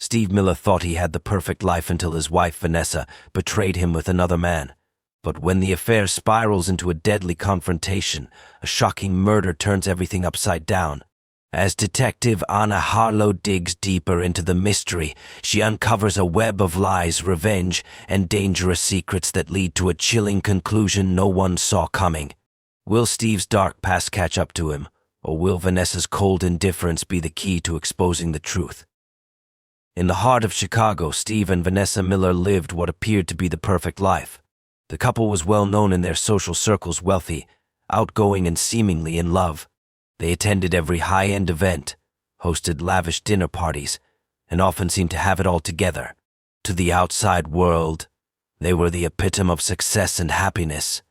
Steve Miller thought he had the perfect life until his wife, Vanessa, betrayed him with another man. But when the affair spirals into a deadly confrontation, a shocking murder turns everything upside down. As Detective Anna Harlow digs deeper into the mystery, she uncovers a web of lies, revenge, and dangerous secrets that lead to a chilling conclusion no one saw coming. Will Steve's dark past catch up to him, or will Vanessa's cold indifference be the key to exposing the truth? In the heart of Chicago, Steve and Vanessa Miller lived what appeared to be the perfect life. The couple was well known in their social circles, wealthy, outgoing, and seemingly in love. They attended every high-end event, hosted lavish dinner parties, and often seemed to have it all together. To the outside world, they were the epitome of success and happiness.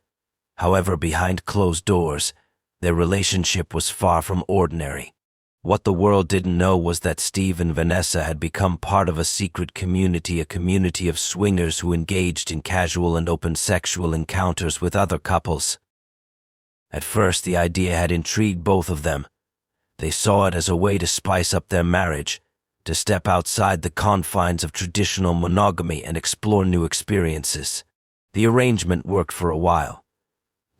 However, behind closed doors, their relationship was far from ordinary. What the world didn't know was that Steve and Vanessa had become part of a secret community, a community of swingers who engaged in casual and open sexual encounters with other couples. At first, the idea had intrigued both of them. They saw it as a way to spice up their marriage, to step outside the confines of traditional monogamy and explore new experiences. The arrangement worked for a while.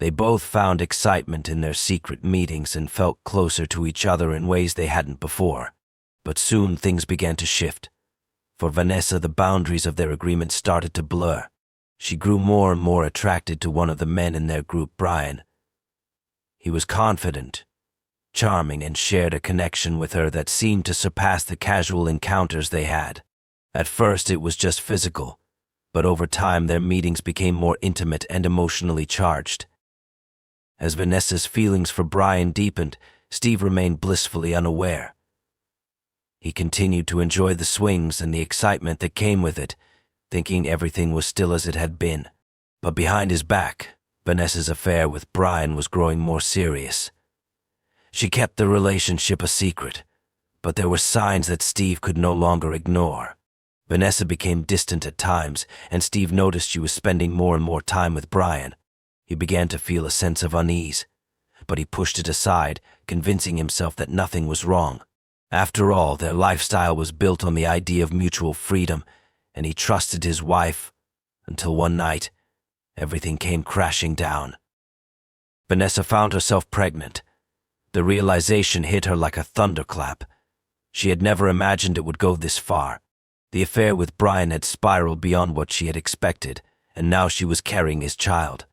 They both found excitement in their secret meetings and felt closer to each other in ways they hadn't before. But soon things began to shift. For Vanessa, the boundaries of their agreement started to blur. She grew more and more attracted to one of the men in their group, Brian. He was confident, charming, and shared a connection with her that seemed to surpass the casual encounters they had. At first, it was just physical, but over time their meetings became more intimate and emotionally charged. As Vanessa's feelings for Brian deepened, Steve remained blissfully unaware. He continued to enjoy the swings and the excitement that came with it, thinking everything was still as it had been. But behind his back, Vanessa's affair with Brian was growing more serious. She kept the relationship a secret, but there were signs that Steve could no longer ignore. Vanessa became distant at times, and Steve noticed she was spending more and more time with Brian. He began to feel a sense of unease, but he pushed it aside, convincing himself that nothing was wrong. After all, their lifestyle was built on the idea of mutual freedom, and he trusted his wife, until one night, everything came crashing down. Vanessa found herself pregnant. The realization hit her like a thunderclap. She had never imagined it would go this far. The affair with Brian had spiraled beyond what she had expected, and now she was carrying his child.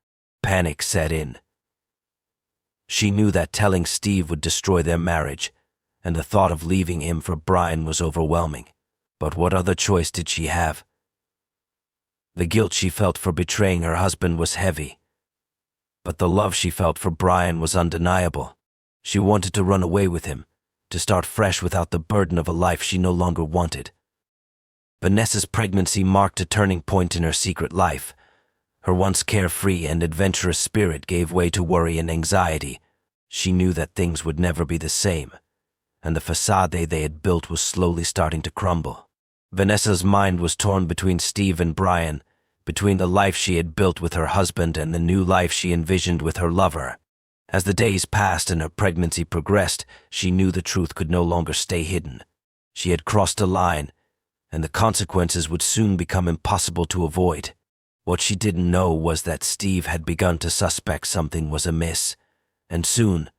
Panic set in. She knew that telling Steve would destroy their marriage, and the thought of leaving him for Brian was overwhelming. But what other choice did she have? The guilt she felt for betraying her husband was heavy, but the love she felt for Brian was undeniable. She wanted to run away with him, to start fresh without the burden of a life she no longer wanted. Vanessa's pregnancy marked a turning point in her secret life. Her once carefree and adventurous spirit gave way to worry and anxiety. She knew that things would never be the same, and the facade they had built was slowly starting to crumble. Vanessa's mind was torn between Steve and Brian, between the life she had built with her husband and the new life she envisioned with her lover. As the days passed and her pregnancy progressed, she knew the truth could no longer stay hidden. She had crossed a line, and the consequences would soon become impossible to avoid. What she didn't know was that Steve had begun to suspect something was amiss, and soon,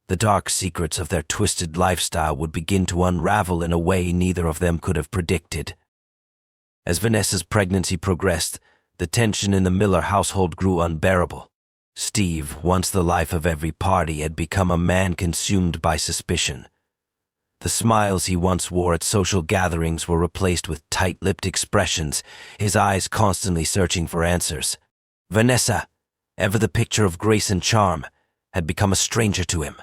the dark secrets of their twisted lifestyle would begin to unravel in a way neither of them could have predicted. As Vanessa's pregnancy progressed, the tension in the Miller household grew unbearable. Steve, once the life of every party, had become a man consumed by suspicion. The smiles he once wore at social gatherings were replaced with tight-lipped expressions, his eyes constantly searching for answers. Vanessa, ever the picture of grace and charm, had become a stranger to him.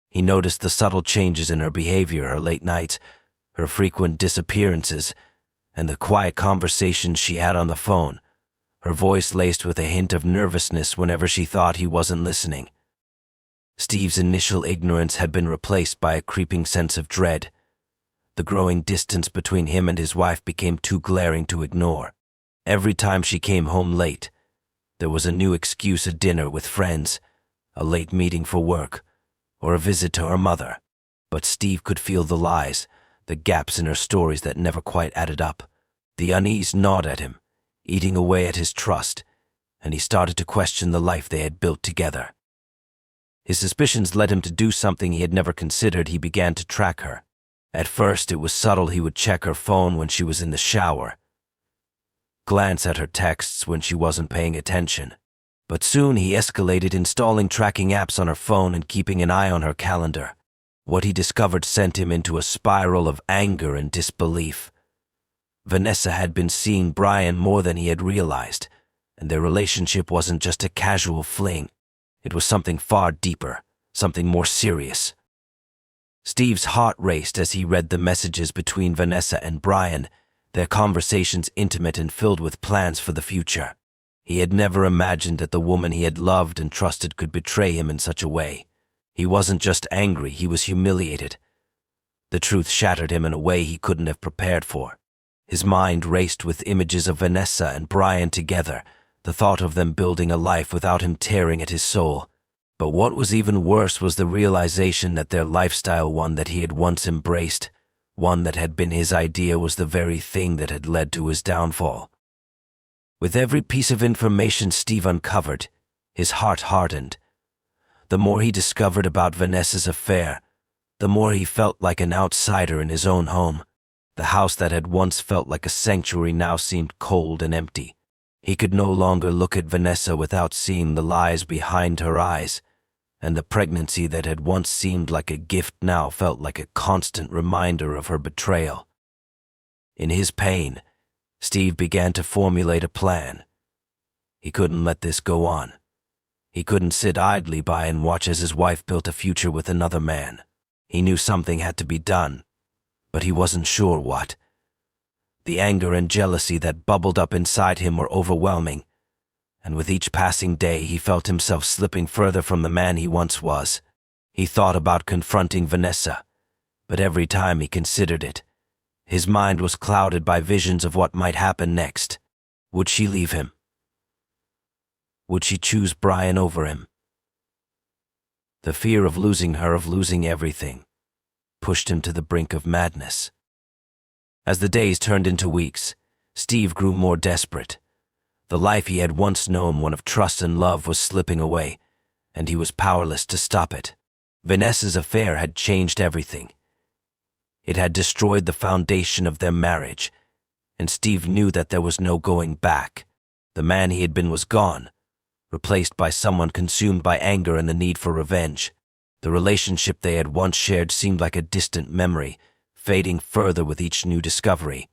He noticed the subtle changes in her behavior, her late nights, her frequent disappearances, and the quiet conversations she had on the phone, her voice laced with a hint of nervousness whenever she thought he wasn't listening. Steve's initial ignorance had been replaced by a creeping sense of dread. The growing distance between him and his wife became too glaring to ignore. Every time she came home late, there was a new excuse: a dinner with friends, a late meeting for work, or a visit to her mother. But Steve could feel the lies, the gaps in her stories that never quite added up. The unease gnawed at him, eating away at his trust, and he started to question the life they had built together. His suspicions led him to do something he had never considered. He began to track her. At first, it was subtle. He would check her phone when she was in the shower, glance at her texts when she wasn't paying attention. But soon he escalated, installing tracking apps on her phone and keeping an eye on her calendar. What he discovered sent him into a spiral of anger and disbelief. Vanessa had been seeing Brian more than he had realized, and their relationship wasn't just a casual fling. It was something far deeper, something more serious. Steve's heart raced as he read the messages between Vanessa and Brian, their conversations intimate and filled with plans for the future. He had never imagined that the woman he had loved and trusted could betray him in such a way. He wasn't just angry, he was humiliated. The truth shattered him in a way he couldn't have prepared for. His mind raced with images of Vanessa and Brian together, the thought of them building a life without him tearing at his soul. But what was even worse was the realization that their lifestyle, one that he had once embraced, one that had been his idea, was the very thing that had led to his downfall. With every piece of information Steve uncovered, his heart hardened. The more he discovered about Vanessa's affair, the more he felt like an outsider in his own home. The house that had once felt like a sanctuary now seemed cold and empty. He could no longer look at Vanessa without seeing the lies behind her eyes, and the pregnancy that had once seemed like a gift now felt like a constant reminder of her betrayal. In his pain, Steve began to formulate a plan. He couldn't let this go on. He couldn't sit idly by and watch as his wife built a future with another man. He knew something had to be done, but he wasn't sure what. The anger and jealousy that bubbled up inside him were overwhelming, and with each passing day he felt himself slipping further from the man he once was. He thought about confronting Vanessa, but every time he considered it, his mind was clouded by visions of what might happen next. Would she leave him? Would she choose Brian over him? The fear of losing her, of losing everything, pushed him to the brink of madness. As the days turned into weeks, Steve grew more desperate. The life he had once known, one of trust and love, was slipping away, and he was powerless to stop it. Vanessa's affair had changed everything. It had destroyed the foundation of their marriage, and Steve knew that there was no going back. The man he had been was gone, replaced by someone consumed by anger and the need for revenge. The relationship they had once shared seemed like a distant memory, fading further with each new discovery.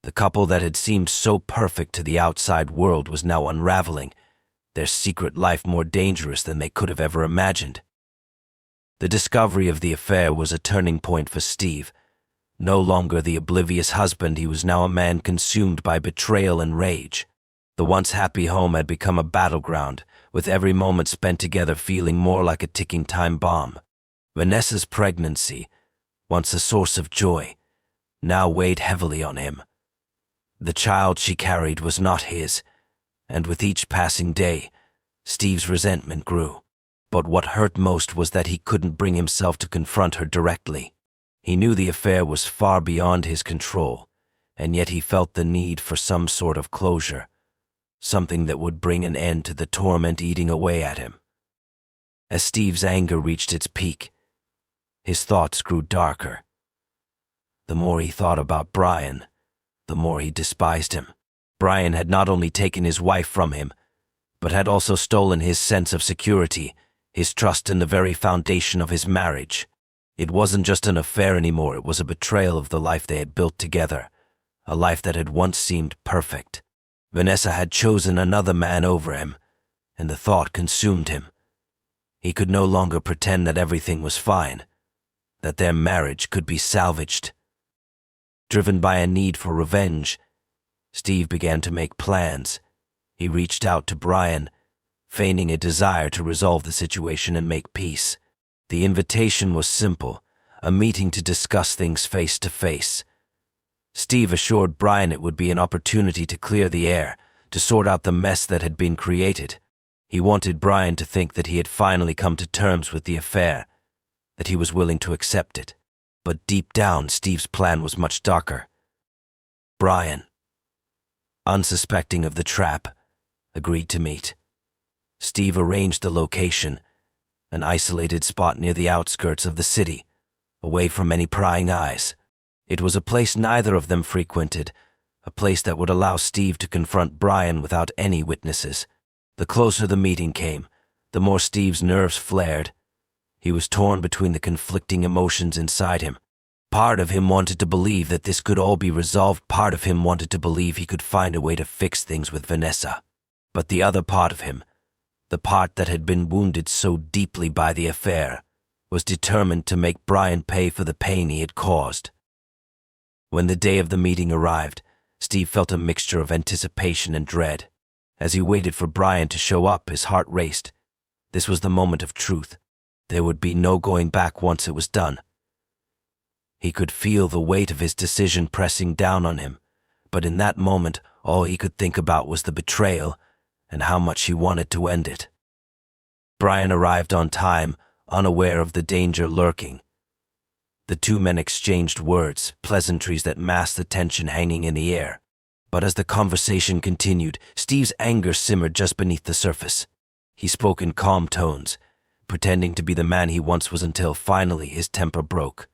The couple that had seemed so perfect to the outside world was now unraveling, their secret life more dangerous than they could have ever imagined. The discovery of the affair was a turning point for Steve. No longer the oblivious husband, he was now a man consumed by betrayal and rage. The once happy home had become a battleground, with every moment spent together feeling more like a ticking time bomb. Vanessa's pregnancy, once a source of joy, now weighed heavily on him. The child she carried was not his, and with each passing day, Steve's resentment grew. But what hurt most was that he couldn't bring himself to confront her directly. He knew the affair was far beyond his control, and yet he felt the need for some sort of closure, something that would bring an end to the torment eating away at him. As Steve's anger reached its peak, his thoughts grew darker. The more he thought about Brian, the more he despised him. Brian had not only taken his wife from him, but had also stolen his sense of security, his trust in the very foundation of his marriage. It wasn't just an affair anymore, it was a betrayal of the life they had built together, a life that had once seemed perfect. Vanessa had chosen another man over him, and the thought consumed him. He could no longer pretend that everything was fine, that their marriage could be salvaged. Driven by a need for revenge, Steve began to make plans. He reached out to Brian, feigning a desire to resolve the situation and make peace. The invitation was simple, a meeting to discuss things face to face. Steve assured Brian it would be an opportunity to clear the air, to sort out the mess that had been created. He wanted Brian to think that he had finally come to terms with the affair, that he was willing to accept it. But deep down, Steve's plan was much darker. Brian, unsuspecting of the trap, agreed to meet. Steve arranged the location, an isolated spot near the outskirts of the city, away from any prying eyes. It was a place neither of them frequented, a place that would allow Steve to confront Brian without any witnesses. The closer the meeting came, the more Steve's nerves flared. He was torn between the conflicting emotions inside him. Part of him wanted to believe that this could all be resolved. Part of him wanted to believe he could find a way to fix things with Vanessa. But the other part of him, the part that had been wounded so deeply by the affair, was determined to make Brian pay for the pain he had caused. When the day of the meeting arrived, Steve felt a mixture of anticipation and dread. As he waited for Brian to show up, his heart raced. This was the moment of truth. There would be no going back once it was done. He could feel the weight of his decision pressing down on him, but in that moment, all he could think about was the betrayal and how much he wanted to end it. Brian arrived on time, unaware of the danger lurking. The two men exchanged words, pleasantries that masked the tension hanging in the air. But as the conversation continued, Steve's anger simmered just beneath the surface. He spoke in calm tones, pretending to be the man he once was until finally his temper broke.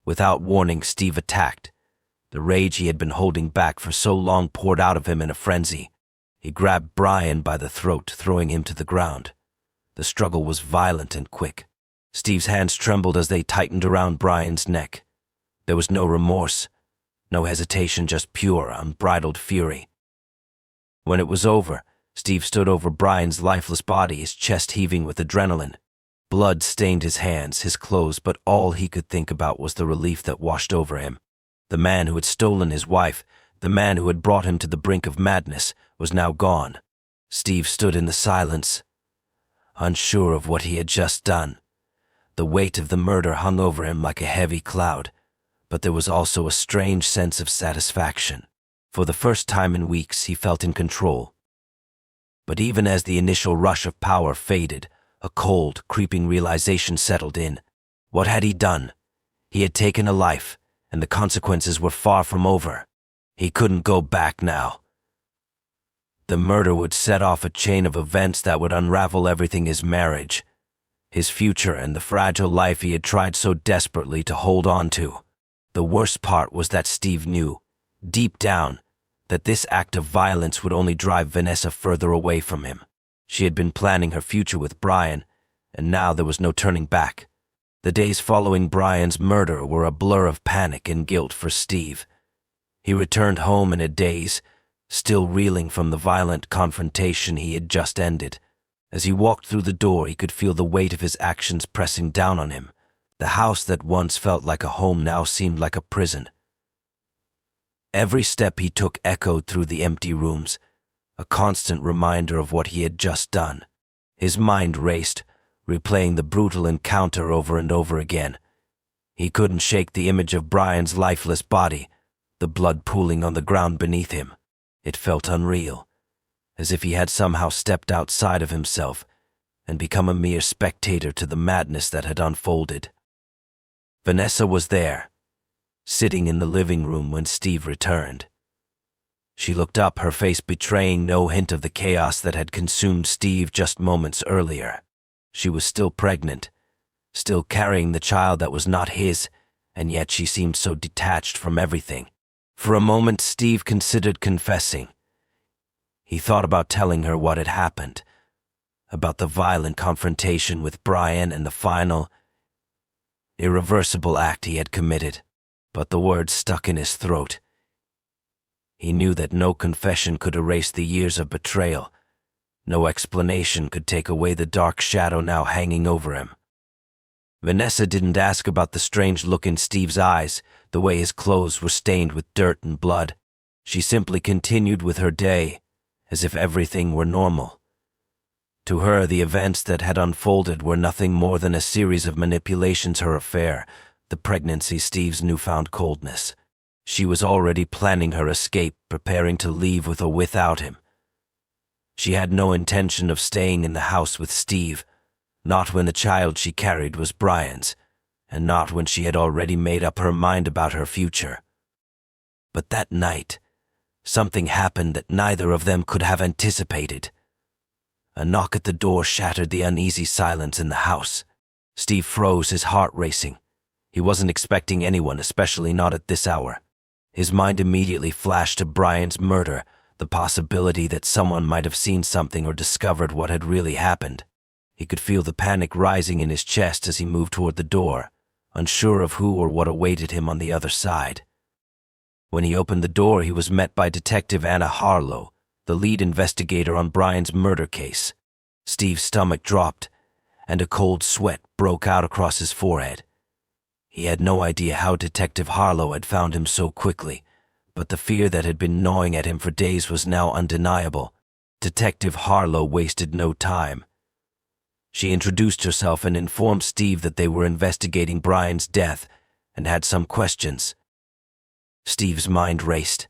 Without warning, Steve attacked. The rage he had been holding back for so long poured out of him in a frenzy. He grabbed Brian by the throat, throwing him to the ground. The struggle was violent and quick. Steve's hands trembled as they tightened around Brian's neck. There was no remorse, no hesitation, just pure, unbridled fury. When it was over, Steve stood over Brian's lifeless body, his chest heaving with adrenaline. Blood stained his hands, his clothes, but all he could think about was the relief that washed over him. The man who had stolen his wife, the man who had brought him to the brink of madness, was now gone. Steve stood in the silence, unsure of what he had just done. The weight of the murder hung over him like a heavy cloud, but there was also a strange sense of satisfaction. For the first time in weeks, he felt in control. But even as the initial rush of power faded, a cold, creeping realization settled in. What had he done? He had taken a life, and the consequences were far from over. He couldn't go back now. The murder would set off a chain of events that would unravel everything: his marriage, his future, and the fragile life he had tried so desperately to hold on to. The worst part was that Steve knew, deep down, that this act of violence would only drive Vanessa further away from him. She had been planning her future with Brian, and now there was no turning back. The days following Brian's murder were a blur of panic and guilt for Steve. He returned home in a daze, still reeling from the violent confrontation he had just ended. As he walked through the door, he could feel the weight of his actions pressing down on him. The house that once felt like a home now seemed like a prison. Every step he took echoed through the empty rooms, a constant reminder of what he had just done. His mind raced, replaying the brutal encounter over and over again. He couldn't shake the image of Brian's lifeless body, the blood pooling on the ground beneath him. It felt unreal, as if he had somehow stepped outside of himself and become a mere spectator to the madness that had unfolded. Vanessa was there, sitting in the living room when Steve returned. She looked up, her face betraying no hint of the chaos that had consumed Steve just moments earlier. She was still pregnant, still carrying the child that was not his, and yet she seemed so detached from everything. For a moment, Steve considered confessing. He thought about telling her what had happened, about the violent confrontation with Brian and the final, irreversible act he had committed, but the words stuck in his throat. He knew that no confession could erase the years of betrayal. No explanation could take away the dark shadow now hanging over him. Vanessa didn't ask about the strange look in Steve's eyes, the way his clothes were stained with dirt and blood. She simply continued with her day, as if everything were normal. To her, the events that had unfolded were nothing more than a series of manipulations. Her affair, the pregnancy, Steve's newfound coldness. She was already planning her escape, preparing to leave with or without him. She had no intention of staying in the house with Steve, not when the child she carried was Brian's, and not when she had already made up her mind about her future. But that night, something happened that neither of them could have anticipated. A knock at the door shattered the uneasy silence in the house. Steve froze, his heart racing. He wasn't expecting anyone, especially not at this hour. His mind immediately flashed to Brian's murder, the possibility that someone might have seen something or discovered what had really happened. He could feel the panic rising in his chest as he moved toward the door, unsure of who or what awaited him on the other side. When he opened the door, he was met by Detective Anna Harlow, the lead investigator on Brian's murder case. Steve's stomach dropped, and a cold sweat broke out across his forehead. He had no idea how Detective Harlow had found him so quickly, but the fear that had been gnawing at him for days was now undeniable. Detective Harlow wasted no time. She introduced herself and informed Steve that they were investigating Brian's death and had some questions. Steve's mind raced.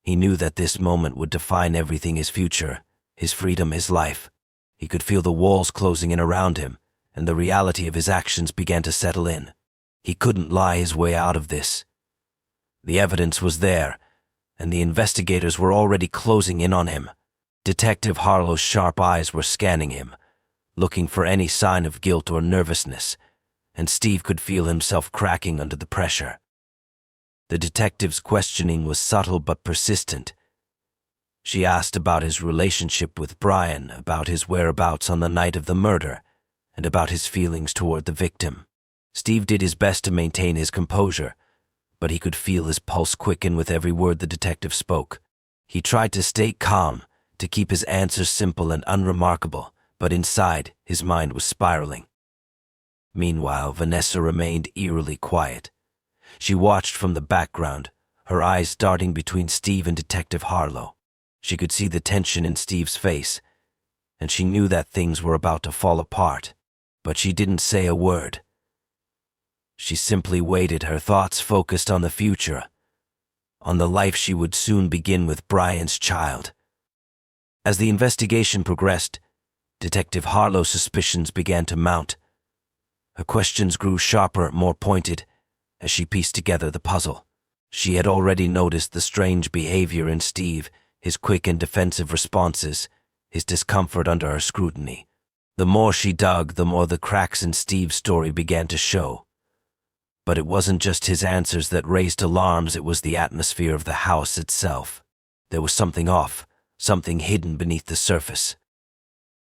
He knew that this moment would define everything: his future, his freedom, his life. He could feel the walls closing in around him, and the reality of his actions began to settle in. He couldn't lie his way out of this. The evidence was there, and the investigators were already closing in on him. Detective Harlow's sharp eyes were scanning him, looking for any sign of guilt or nervousness, and Steve could feel himself cracking under the pressure. The detective's questioning was subtle but persistent. She asked about his relationship with Brian, about his whereabouts on the night of the murder, and about his feelings toward the victim. Steve did his best to maintain his composure, but he could feel his pulse quicken with every word the detective spoke. He tried to stay calm, to keep his answers simple and unremarkable, but inside, his mind was spiraling. Meanwhile, Vanessa remained eerily quiet. She watched from the background, her eyes darting between Steve and Detective Harlow. She could see the tension in Steve's face, and she knew that things were about to fall apart, but she didn't say a word. She simply waited, her thoughts focused on the future, on the life she would soon begin with Brian's child. As the investigation progressed, Detective Harlow's suspicions began to mount. Her questions grew sharper, more pointed, as she pieced together the puzzle. She had already noticed the strange behavior in Steve, his quick and defensive responses, his discomfort under her scrutiny. The more she dug, the more the cracks in Steve's story began to show. But it wasn't just his answers that raised alarms, it was the atmosphere of the house itself. There was something off, something hidden beneath the surface.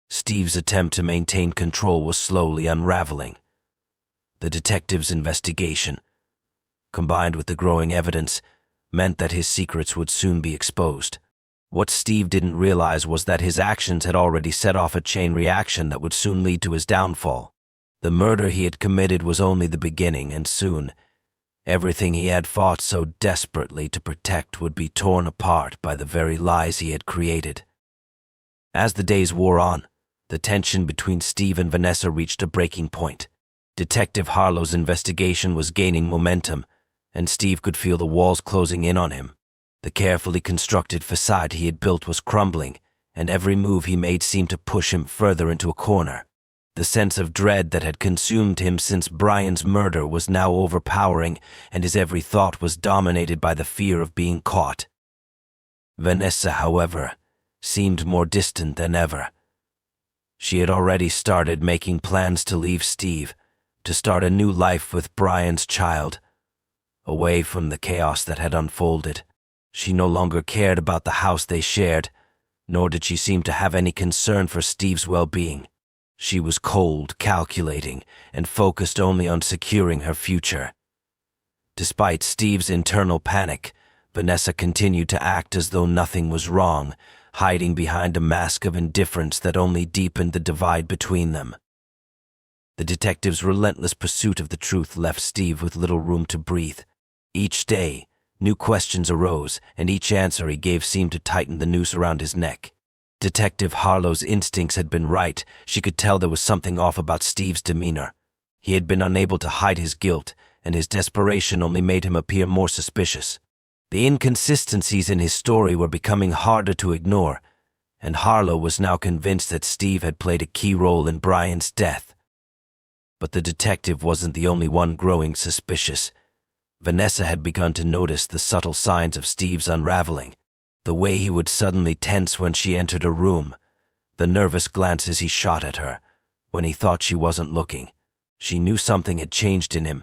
Steve's attempt to maintain control was slowly unraveling. The detective's investigation, combined with the growing evidence, meant that his secrets would soon be exposed. What Steve didn't realize was that his actions had already set off a chain reaction that would soon lead to his downfall. The murder he had committed was only the beginning, and soon, everything he had fought so desperately to protect would be torn apart by the very lies he had created. As the days wore on, the tension between Steve and Vanessa reached a breaking point. Detective Harlow's investigation was gaining momentum, and Steve could feel the walls closing in on him. The carefully constructed facade he had built was crumbling, and every move he made seemed to push him further into a corner. The sense of dread that had consumed him since Brian's murder was now overpowering, and his every thought was dominated by the fear of being caught. Vanessa, however, seemed more distant than ever. She had already started making plans to leave Steve, to start a new life with Brian's child, away from the chaos that had unfolded. She no longer cared about the house they shared, nor did she seem to have any concern for Steve's well-being. She was cold, calculating, and focused only on securing her future. Despite Steve's internal panic, Vanessa continued to act as though nothing was wrong, hiding behind a mask of indifference that only deepened the divide between them. The detective's relentless pursuit of the truth left Steve with little room to breathe. Each day, new questions arose, and each answer he gave seemed to tighten the noose around his neck. Detective Harlow's instincts had been right. She could tell there was something off about Steve's demeanor. He had been unable to hide his guilt, and his desperation only made him appear more suspicious. The inconsistencies in his story were becoming harder to ignore, and Harlow was now convinced that Steve had played a key role in Brian's death. But the detective wasn't the only one growing suspicious. Vanessa had begun to notice the subtle signs of Steve's unraveling. The way he would suddenly tense when she entered a room, the nervous glances he shot at her when he thought she wasn't looking. She knew something had changed in him,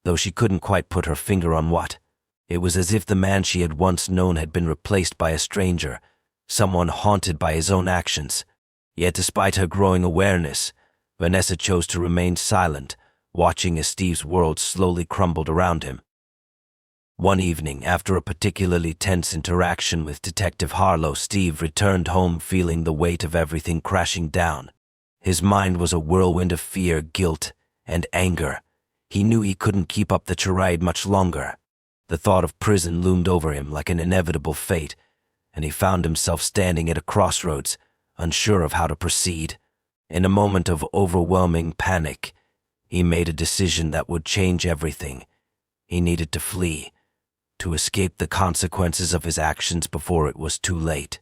though she couldn't quite put her finger on what. It was as if the man she had once known had been replaced by a stranger, someone haunted by his own actions. Yet despite her growing awareness, Vanessa chose to remain silent, watching as Steve's world slowly crumbled around him. One evening, after a particularly tense interaction with Detective Harlow, Steve returned home feeling the weight of everything crashing down. His mind was a whirlwind of fear, guilt, and anger. He knew he couldn't keep up the charade much longer. The thought of prison loomed over him like an inevitable fate, and he found himself standing at a crossroads, unsure of how to proceed. In a moment of overwhelming panic, he made a decision that would change everything. He needed to flee, to escape the consequences of his actions before it was too late.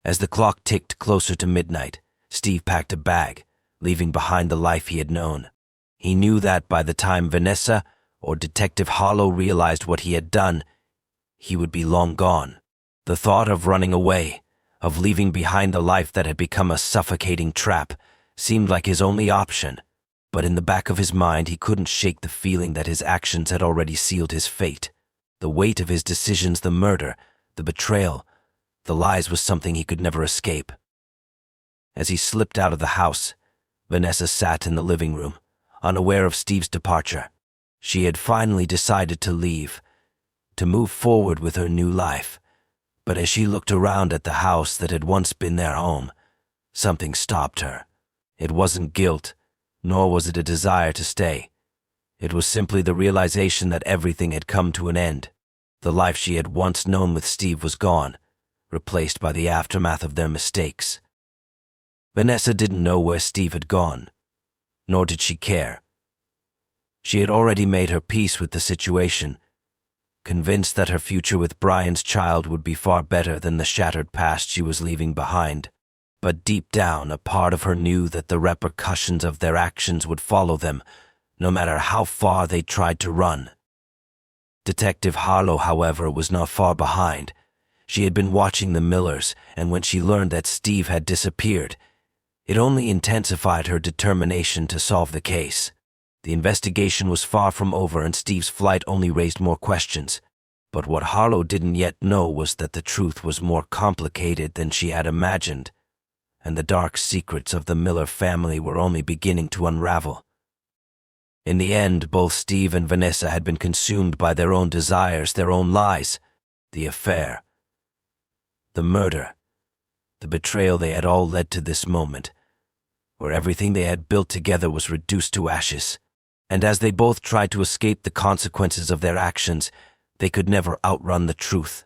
As the clock ticked closer to midnight, Steve packed a bag, leaving behind the life he had known. He knew that by the time Vanessa or Detective Harlow realized what he had done, he would be long gone. The thought of running away, of leaving behind a life that had become a suffocating trap, seemed like his only option. But in the back of his mind, he couldn't shake the feeling that his actions had already sealed his fate. The weight of his decisions, the murder, the betrayal, the lies was something he could never escape. As he slipped out of the house, Vanessa sat in the living room, unaware of Steve's departure. She had finally decided to leave, to move forward with her new life. But as she looked around at the house that had once been their home, something stopped her. It wasn't guilt, nor was it a desire to stay. It was simply the realization that everything had come to an end. The life she had once known with Steve was gone, replaced by the aftermath of their mistakes. Vanessa didn't know where Steve had gone, nor did she care. She had already made her peace with the situation, convinced that her future with Brian's child would be far better than the shattered past she was leaving behind. But deep down, a part of her knew that the repercussions of their actions would follow them, no matter how far they tried to run. Detective Harlow, however, was not far behind. She had been watching the Millers, and when she learned that Steve had disappeared, it only intensified her determination to solve the case. The investigation was far from over, and Steve's flight only raised more questions. But what Harlow didn't yet know was that the truth was more complicated than she had imagined, and the dark secrets of the Miller family were only beginning to unravel. In the end, both Steve and Vanessa had been consumed by their own desires, their own lies. The affair, the murder, the betrayal, they had all led to this moment, where everything they had built together was reduced to ashes. And as they both tried to escape the consequences of their actions, they could never outrun the truth.